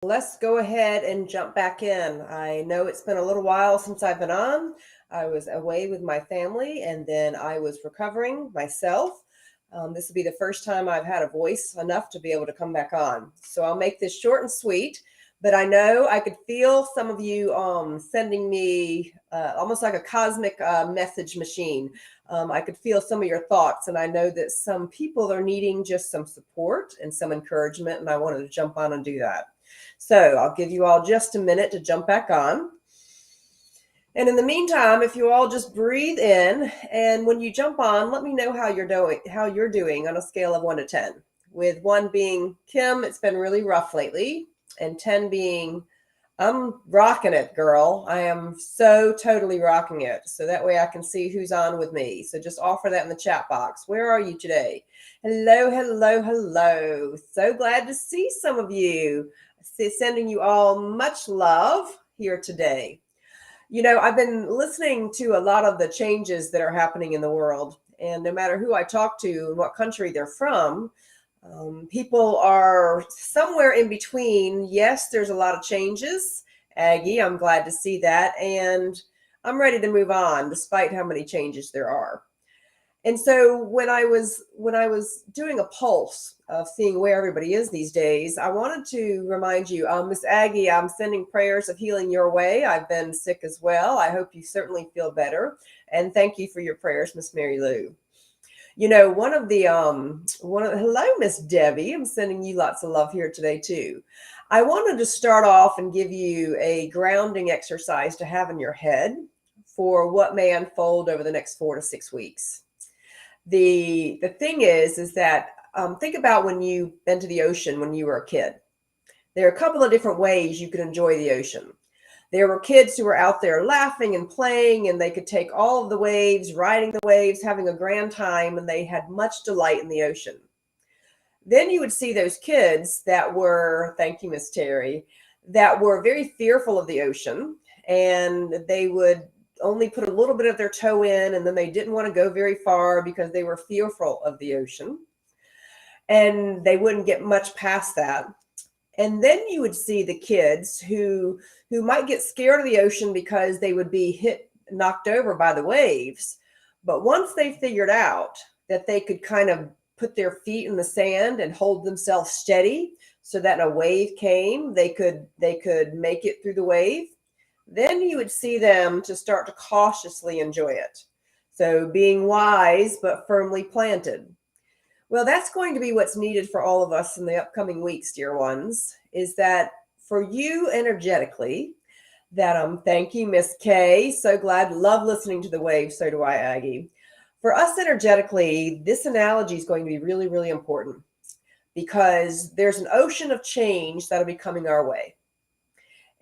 Let's go ahead and jump back in. I know it's been a little while since I've been on. I was away with my family and then I was recovering myself. This will be the first time I've had a voice enough to be able to come back on. So I'll make this short and sweet. But I know I could feel some of you sending me almost like a cosmic message machine. I could feel some of your thoughts, and I know that some people are needing just some support and some encouragement, and I wanted to jump on and do that. So I'll give you all just a minute to jump back on. And in the meantime, if you all just breathe in, and when you jump on, let me know how you're doing on a scale of 1 to 10. With 1 being, Kim, it's been really rough lately, and 10 being, I'm rocking it, girl. I am so totally rocking it. So that way I can see who's on with me. So just offer that in the chat box. Where are you today? Hello, hello, hello. So glad to see some of you. Sending you all much love here today. You know, I've been listening to a lot of the changes that are happening in the world. And no matter who I talk to and what country they're from, people are somewhere in between. Yes, there's a lot of changes. Aggie, I'm glad to see that. And I'm ready to move on despite how many changes there are. And so when I was doing a pulse of seeing where everybody is these days, I wanted to remind you, Miss Aggie, I'm sending prayers of healing your way. I've been sick as well. I hope you certainly feel better. And thank you for your prayers, Miss Mary Lou. You know, hello, Miss Debbie. I'm sending you lots of love here today too. I wanted to start off and give you a grounding exercise to have in your head for what may unfold over the next 4 to 6 weeks. The thing is that think about when you've been to the ocean when you were a kid. There are a couple of different ways you could enjoy the ocean. There were kids who were out there laughing and playing, and they could take all of the waves, riding the waves, having a grand time, and they had much delight in the ocean. Then you would see those kids that were, thank you, Miss Terry, that were very fearful of the ocean, and they would only put a little bit of their toe in, and then they didn't want to go very far because they were fearful of the ocean, and they wouldn't get much past that. And then you would see the kids who might get scared of the ocean because they would be knocked over by the waves. But once they figured out that they could kind of put their feet in the sand and hold themselves steady so that a wave came, they could make it through the wave, then you would see them to start to cautiously enjoy it. So being wise but firmly planted. Well, that's going to be what's needed for all of us in the upcoming weeks, dear ones, is that for you energetically, that thank you, Miss Kay. So glad, love listening to the waves. So do I, Aggie. For us energetically, this analogy is going to be really, really important because there's an ocean of change that'll be coming our way.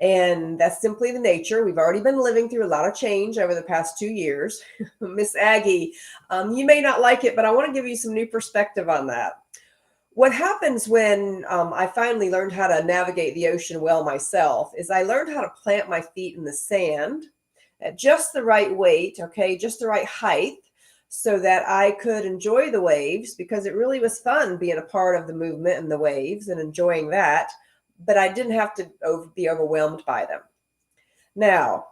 And that's simply the nature. We've already been living through a lot of change over the past 2 years. Miss Aggie, you may not like it, but I want to give you some new perspective on that. What happens when I finally learned how to navigate the ocean well myself is I learned how to plant my feet in the sand at just the right weight, okay, just the right height, so that I could enjoy the waves because it really was fun being a part of the movement and the waves and enjoying that, but I didn't have to be overwhelmed by them. Now,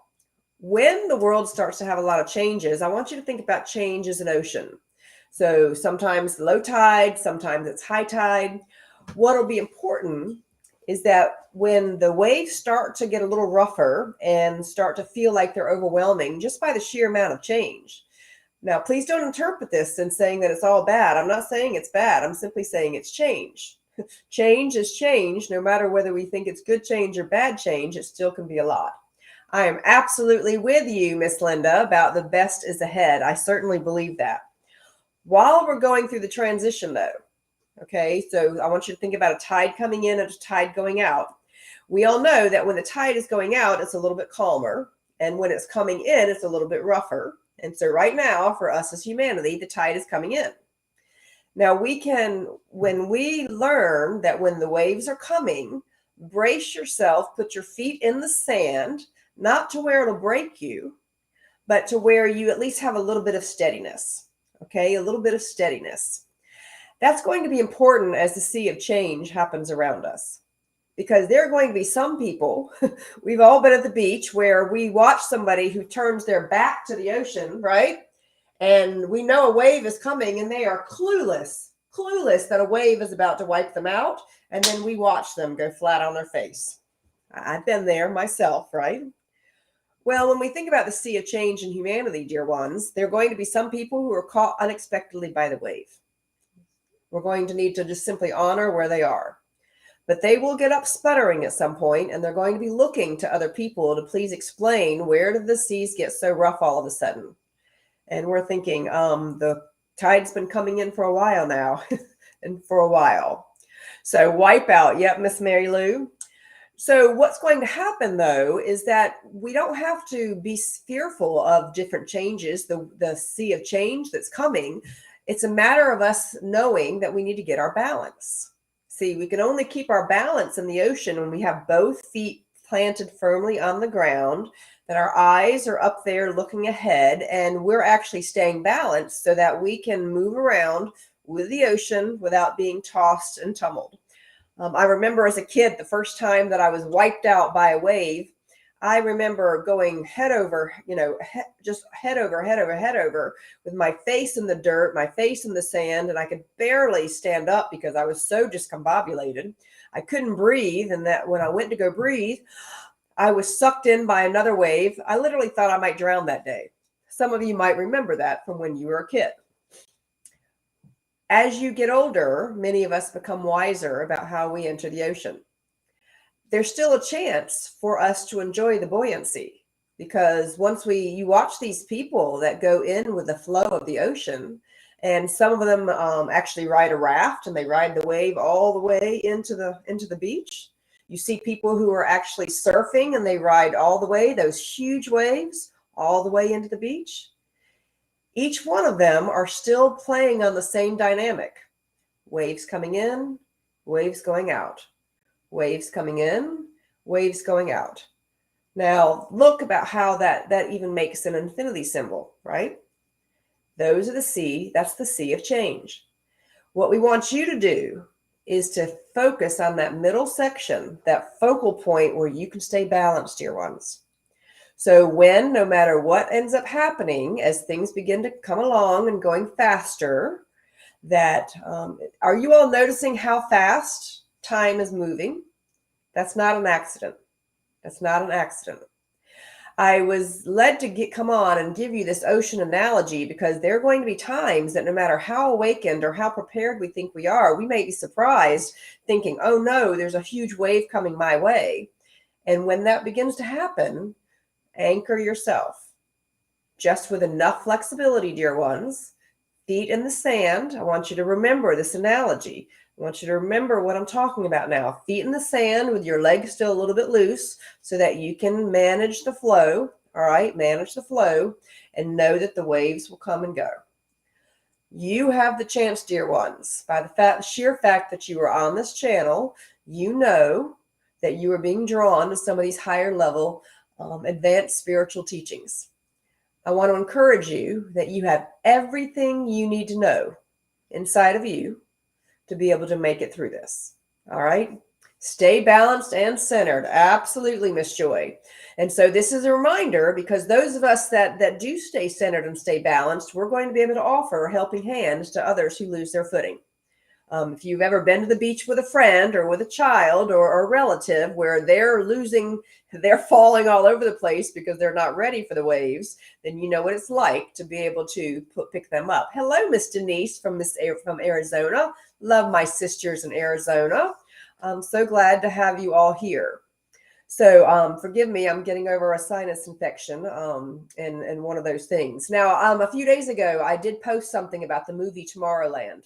when the world starts to have a lot of changes, I want you to think about change as an ocean. So sometimes low tide, sometimes it's high tide. What will be important is that when the waves start to get a little rougher and start to feel like they're overwhelming just by the sheer amount of change. Now, please don't interpret this in saying that it's all bad. I'm not saying it's bad. I'm simply saying it's change. Change is change. No matter whether we think it's good change or bad change, it still can be a lot. I am absolutely with you, Miss Linda, about the best is ahead. I certainly believe that. While we're going through the transition, though, okay, so I want you to think about a tide coming in and a tide going out. We all know that when the tide is going out, it's a little bit calmer. And when it's coming in, it's a little bit rougher. And so right now, for us as humanity, the tide is coming in. Now when we learn that when the waves are coming, brace yourself, put your feet in the sand, not to where it'll break you, but to where you at least have a little bit of steadiness. Okay, a little bit of steadiness. That's going to be important as the sea of change happens around us. because there are going to be some people, we've all been at the beach where we watch somebody who turns their back to the ocean, right? And we know a wave is coming and they are clueless that a wave is about to wipe them out. And then we watch them go flat on their face. I've been there myself, right? Well, when we think about the sea of change in humanity, dear ones, there are going to be some people who are caught unexpectedly by the wave. We're going to need to just simply honor where they are. But they will get up sputtering at some point, and they're going to be looking to other people to please explain, where did the seas get so rough all of a sudden? And we're thinking, the tide's been coming in for a while now, and for a while. So wipe out. Yep, Miss Mary Lou. So what's going to happen, though, is that we don't have to be fearful of different changes, the sea of change that's coming. It's a matter of us knowing that we need to get our balance. See, we can only keep our balance in the ocean when we have both feet planted firmly on the ground, that our eyes are up there looking ahead, and we're actually staying balanced so that we can move around with the ocean without being tossed and tumbled. I remember as a kid, the first time that I was wiped out by a wave, I remember going head over, just head over with my face in the dirt, my face in the sand, and I could barely stand up because I was so discombobulated. I couldn't breathe, and that when I went to go breathe, I was sucked in by another wave. I literally thought I might drown that day. Some of you might remember that from when you were a kid. As you get older, many of us become wiser about how we enter the ocean. There's still a chance for us to enjoy the buoyancy, because once you watch these people that go in with the flow of the ocean, and some of them actually ride a raft and they ride the wave all the way into the beach. You see people who are actually surfing and they ride all the way, those huge waves, all the way into the beach. Each one of them are still playing on the same dynamic. Waves coming in, waves going out. Waves coming in, waves going out. Now, look about how that even makes an infinity symbol, right? Those are the sea, that's the sea of change. What we want you to do is to focus on that middle section, that focal point where you can stay balanced, dear ones. So no matter what ends up happening, as things begin to come along and going faster, are you all noticing how fast time is moving? That's not an accident. That's not an accident. I was led to come on and give you this ocean analogy because there are going to be times that no matter how awakened or how prepared we think we are, we may be surprised thinking, oh no, there's a huge wave coming my way. And when that begins to happen, anchor yourself. Just with enough flexibility, dear ones, feet in the sand. I want you to remember this analogy. I want you to remember what I'm talking about now. Feet in the sand with your legs still a little bit loose so that you can manage the flow. All right, manage the flow and know that the waves will come and go. You have the chance, dear ones, by the sheer fact that you are on this channel, you know that you are being drawn to some of these higher level advanced spiritual teachings. I want to encourage you that you have everything you need to know inside of you to be able to make it through this. All right. Stay balanced and centered. Absolutely, Miss Joy. And so this is a reminder, because those of us that do stay centered and stay balanced, we're going to be able to offer helping hands to others who lose their footing. If you've ever been to the beach with a friend or with a child or a relative where they're falling all over the place because they're not ready for the waves, then you know what it's like to be able to pick them up. Hello, Miss Denise from Arizona. Love my sisters in Arizona. I'm so glad to have you all here. So forgive me, I'm getting over a sinus infection and one of those things. Now, a few days ago, I did post something about the movie Tomorrowland.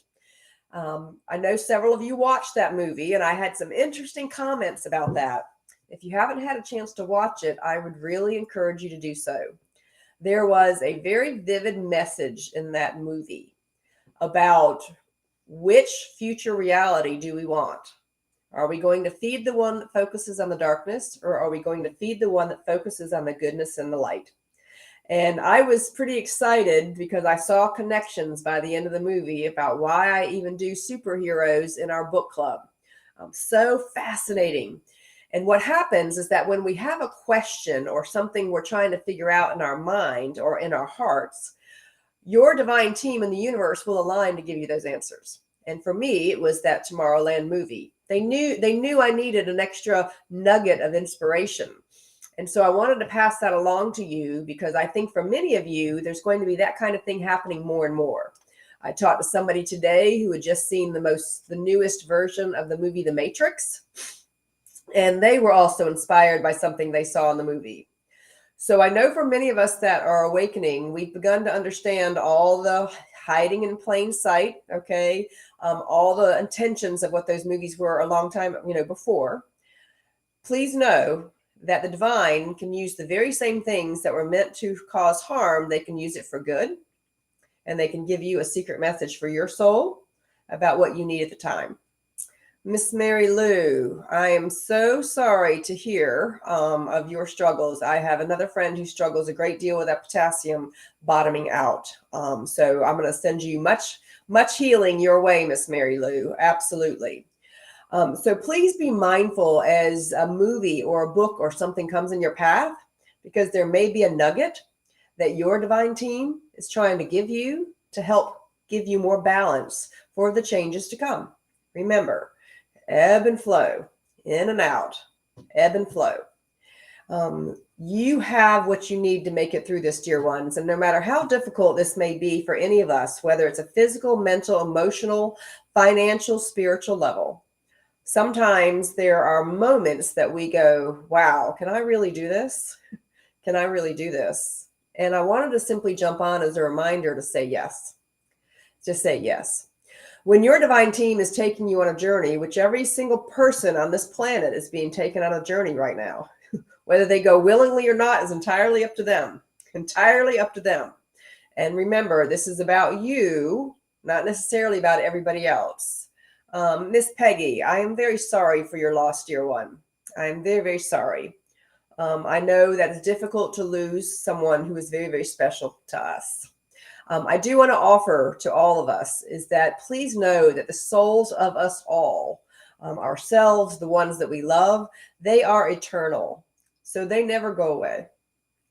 I know several of you watched that movie, and I had some interesting comments about that. If you haven't had a chance to watch it, I would really encourage you to do so. There was a very vivid message in that movie about which future reality do we want? Are we going to feed the one that focuses on the darkness, or are we going to feed the one that focuses on the goodness and the light? And I was pretty excited because I saw connections by the end of the movie about why I even do superheroes in our book club. So fascinating. And what happens is that when we have a question or something we're trying to figure out in our mind or in our hearts, your divine team in the universe will align to give you those answers. And for me, it was that Tomorrowland movie. They knew I needed an extra nugget of inspiration. And so I wanted to pass that along to you because I think for many of you, there's going to be that kind of thing happening more and more. I talked to somebody today who had just seen the newest version of the movie The Matrix, and they were also inspired by something they saw in the movie. So I know for many of us that are awakening, we've begun to understand all the hiding in plain sight, okay, all the intentions of what those movies were a long time, before. Please know that the divine can use the very same things that were meant to cause harm. They can use it for good, and they can give you a secret message for your soul about what you need at the time. Miss Mary Lou, I am so sorry to hear of your struggles. I have another friend who struggles a great deal with that potassium bottoming out. So I'm going to send you much, much healing your way, Miss Mary Lou. Absolutely. So please be mindful as a movie or a book or something comes in your path, because there may be a nugget that your divine team is trying to give you to help give you more balance for the changes to come. Remember, ebb and flow, in and out, ebb and flow. You have what you need to make it through this, dear ones. And no matter how difficult this may be for any of us, whether it's a physical, mental, emotional, financial, spiritual level, sometimes there are moments that we go, wow, can I really do this? Can I really do this? And I wanted to simply jump on as a reminder to say yes. Just say yes. When your divine team is taking you on a journey, which every single person on this planet is being taken on a journey right now, whether they go willingly or not is entirely up to them. Entirely up to them. And remember, this is about you, not necessarily about everybody else. Miss Peggy, I am very sorry for your loss, dear one. I am very, very sorry. I know that it's difficult to lose someone who is very, very special to us. I do want to offer to all of us is that please know that the souls of us all, ourselves, the ones that we love, they are eternal. So they never go away.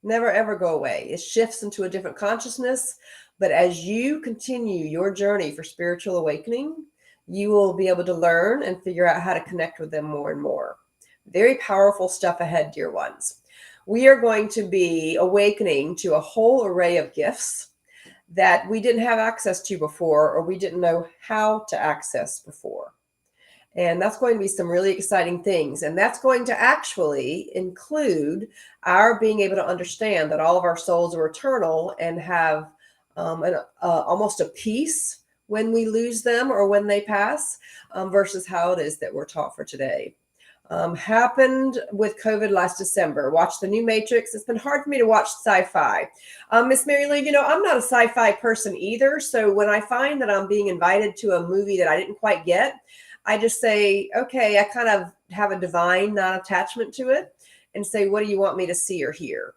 Never, ever go away. It shifts into a different consciousness. But as you continue your journey for spiritual awakening, you will be able to learn and figure out how to connect with them more and more. Very powerful stuff ahead, dear ones. We are going to be awakening to a whole array of gifts that we didn't have access to before, or we didn't know how to access before. And that's going to be some really exciting things. And that's going to actually include our being able to understand that all of our souls are eternal and have almost a peace when we lose them or when they pass, versus how it is that we're taught for today. Happened with COVID last December. Watched the new Matrix. It's been hard for me to watch sci-fi. Miss Mary Lou, I'm not a sci-fi person either. So when I find that I'm being invited to a movie that I didn't quite get, I just say, okay, I kind of have a divine non-attachment to it and say, what do you want me to see or hear?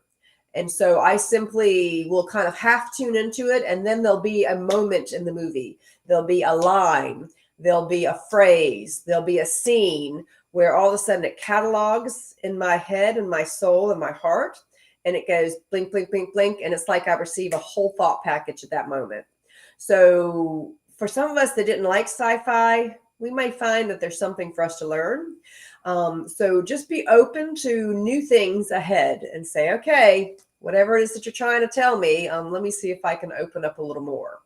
And so I simply will kind of half tune into it. And then there'll be a moment in the movie. There'll be a line. There'll be a phrase. There'll be a scene where all of a sudden it catalogs in my head and my soul and my heart. And it goes blink, blink, blink, blink. And it's like I receive a whole thought package at that moment. So for some of us that didn't like sci-fi, we may find that there's something for us to learn. So just be open to new things ahead and say, okay, whatever it is that you're trying to tell me, let me see if I can open up a little more.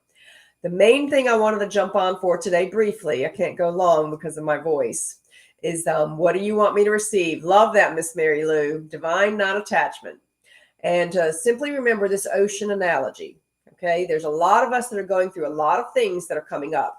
The main thing I wanted to jump on for today briefly, I can't go long because of my voice, is what do you want me to receive? Love that, Miss Mary Lou. Divine non-attachment. And simply remember this ocean analogy. Okay, there's a lot of us that are going through a lot of things that are coming up.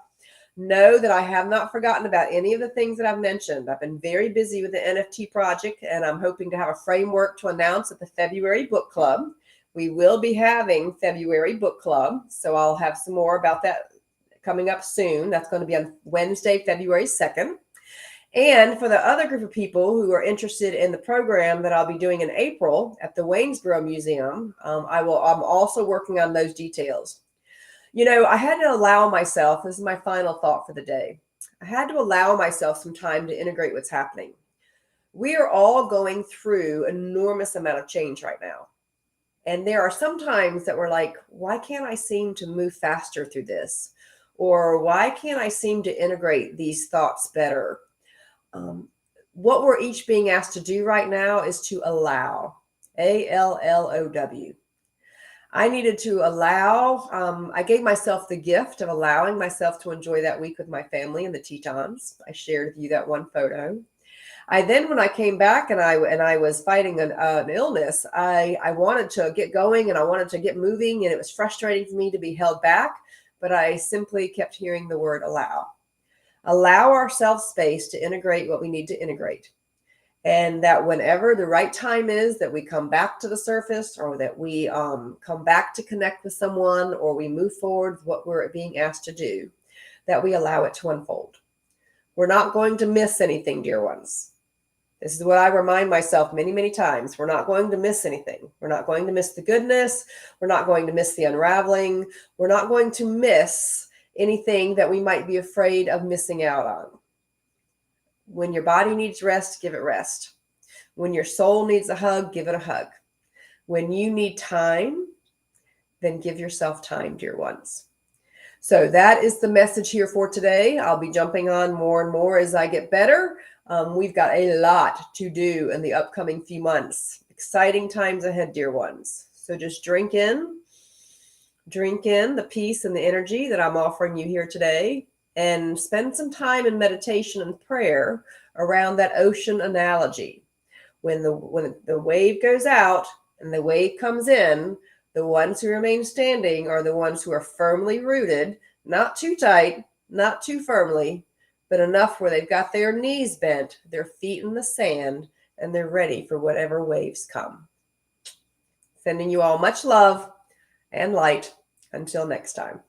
Know that I have not forgotten about any of the things that I've mentioned. I've been very busy with the NFT project, and I'm hoping to have a framework to announce at the February book club. We will be having February book club, so I'll have some more about that coming up soon. That's going to be on Wednesday, February 2nd. And for the other group of people who are interested in the program that I'll be doing in April at the Waynesboro Museum, I'm also working on those details. I had to allow myself, this is my final thought for the day. I had to allow myself some time to integrate what's happening. We are all going through an enormous amount of change right now. And there are some times that we're like, why can't I seem to move faster through this? Or why can't I seem to integrate these thoughts better? Um, what we're each being asked to do right now is to allow. ALLOW. I needed to allow, I gave myself the gift of allowing myself to enjoy that week with my family in the Tetons. I shared with you that one photo. I then, when I came back and I was fighting an illness, I wanted to get going and I wanted to get moving, and it was frustrating for me to be held back. But I simply kept hearing the word allow. Allow ourselves space to integrate what we need to integrate. And that whenever the right time is, that we come back to the surface, or that we come back to connect with someone, or we move forward with what we're being asked to do, that we allow it to unfold. We're not going to miss anything, dear ones. This is what I remind myself many, many times. We're not going to miss anything. We're not going to miss the goodness. We're not going to miss the unraveling. We're not going to miss anything that we might be afraid of missing out on. When your body needs rest, give it rest. When your soul needs a hug, give it a hug. When you need time, then give yourself time, dear ones. So that is the message here for today. I'll be jumping on more and more as I get better. We've got a lot to do in the upcoming few months. Exciting times ahead, dear ones. So just drink in the peace and the energy that I'm offering you here today, and spend some time in meditation and prayer around that ocean analogy. When the wave goes out and the wave comes in, the ones who remain standing are the ones who are firmly rooted, not too tight, not too firmly, but enough where they've got their knees bent, their feet in the sand, and they're ready for whatever waves come. Sending you all much love and light. Until next time.